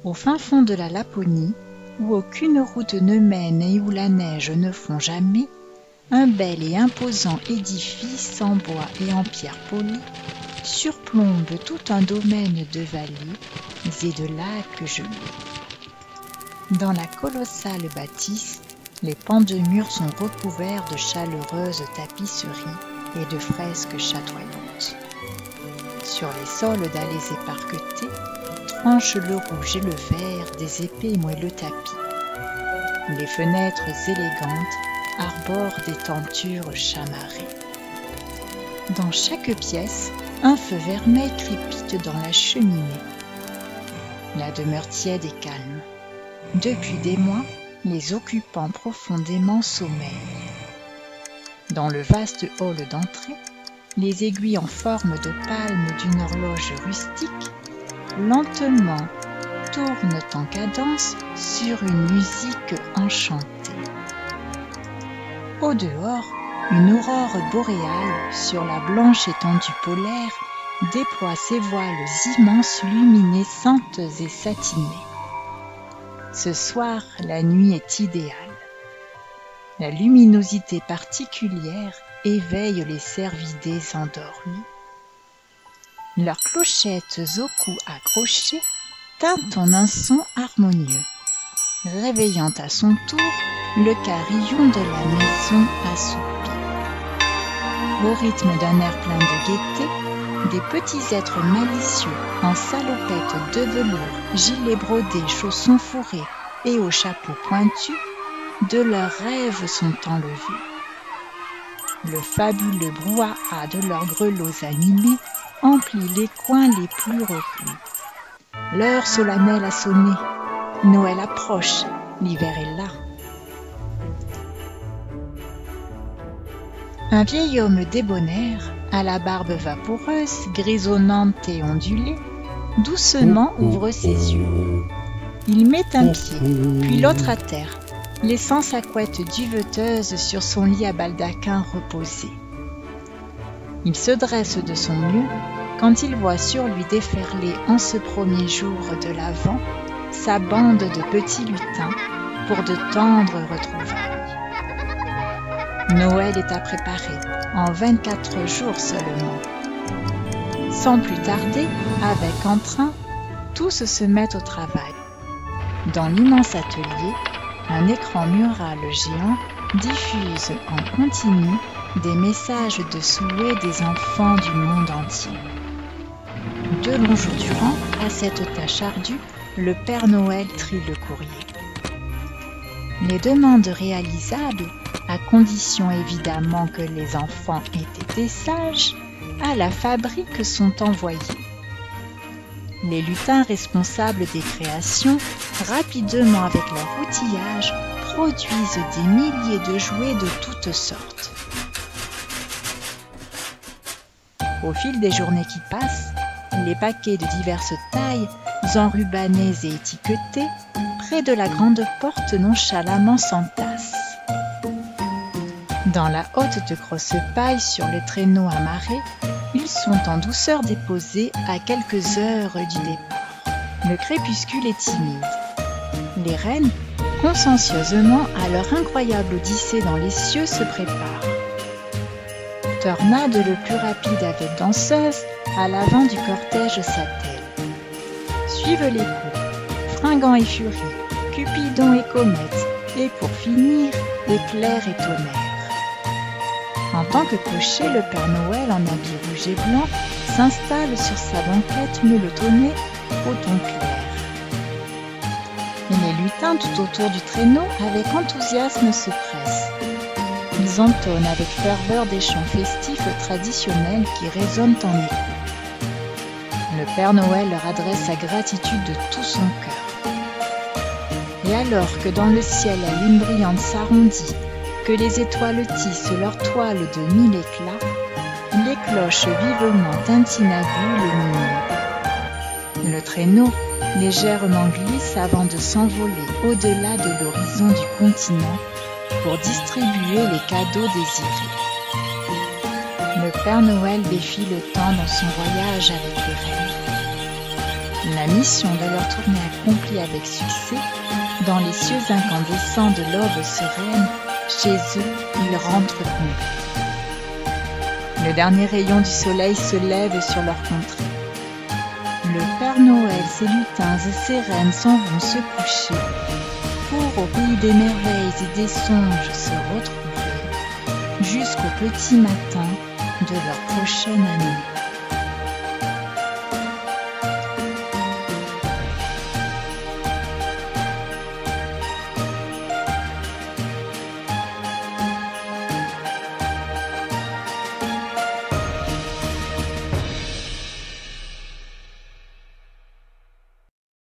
Au fin fond de la Laponie, où aucune route ne mène et où la neige ne fond jamais, un bel et imposant édifice en bois et en pierre polie surplombe tout un domaine de vallées et de lacs gelés. Dans la colossale bâtisse, les pans de murs sont recouverts de chaleureuses tapisseries et de fresques chatoyantes. Sur les sols d'allées éparquetées tranchent le rouge et le vert des épais moelleux tapis. Les fenêtres élégantes arborent des tentures chamarrées. Dans chaque pièce, un feu vermeil crépite dans la cheminée. La demeure tiède et calme. Depuis des mois, les occupants profondément sommeillent. Dans le vaste hall d'entrée, les aiguilles en forme de palme d'une horloge rustique lentement tournent en cadence sur une musique enchantée. Au dehors, une aurore boréale sur la blanche étendue polaire déploie ses voiles immenses luminescentes et satinées. Ce soir, la nuit est idéale. La luminosité particulière éveille les cervidés endormis. Leurs clochettes au cou accrochées tintent en un son harmonieux, réveillant à son tour le carillon de la maison assoupie. Au rythme d'un air plein de gaieté, des petits êtres malicieux en salopettes de velours, gilets brodés, chaussons fourrés et aux chapeaux pointus, de leurs rêves sont enlevés. Le fabuleux brouhaha de leurs grelots animés emplit les coins les plus reclus. L'heure solennelle a sonné. Noël approche, l'hiver est là. Un vieil homme débonnaire, à la barbe vaporeuse, grisonnante et ondulée, doucement ouvre ses yeux. Il met un pied, puis l'autre à terre, laissant sa couette duveteuse sur son lit à baldaquin reposé. Il se dresse de son mieux quand il voit sur lui déferler en ce premier jour de l'Avent sa bande de petits lutins pour de tendres retrouvailles. Noël est à préparer, en 24 jours seulement. Sans plus tarder, avec entrain, tous se mettent au travail. Dans l'immense atelier, un écran mural géant diffuse en continu des messages de souhait des enfants du monde entier. 2 longs jours durant, à cette tâche ardue, le Père Noël trie le courrier. Les demandes réalisables, à condition évidemment que les enfants aient été sages, à la fabrique sont envoyés. Les lutins responsables des créations, rapidement avec leur outillage, produisent des milliers de jouets de toutes sortes. Au fil des journées qui passent, les paquets de diverses tailles, enrubannés et étiquetés, près de la grande porte nonchalamment s'entassent. Dans la hotte de grosse paille sur les traîneaux amarrés, ils sont en douceur déposés à quelques heures du départ. Le crépuscule est timide. Les reines, consciencieusement à leur incroyable odyssée dans les cieux, se préparent. Tornade le plus rapide avec danseuse, à l'avant du cortège s'attelle. Suivent les coups, Fringant et Furie, Cupidon et Comète, et pour finir, Éclair et Tonnerre. En tant que cocher, le Père Noël en habit rouge et blanc s'installe sur sa banquette melotonnée au ton clair. Et les lutins tout autour du traîneau avec enthousiasme se pressent. Ils entonnent avec ferveur des chants festifs traditionnels qui résonnent en écho. Le Père Noël leur adresse sa gratitude de tout son cœur. Et alors que dans le ciel la lune brillante s'arrondit, que les étoiles tissent leur toile de 1000 éclats, les cloches vivement tintinabulent minuit. Le traîneau légèrement glisse avant de s'envoler au-delà de l'horizon du continent pour distribuer les cadeaux désirés. Le Père Noël défie le temps dans son voyage avec les reines. La mission de leur tournée accomplie avec succès, dans les cieux incandescents de l'aube sereine, chez eux, ils rentrent comblés. Le dernier rayon du soleil se lève sur leur contrée. Le Père Noël, ses lutins et ses reines s'en vont se coucher pour, au pays des merveilles et des songes, se retrouver jusqu'au petit matin de leur prochaine année.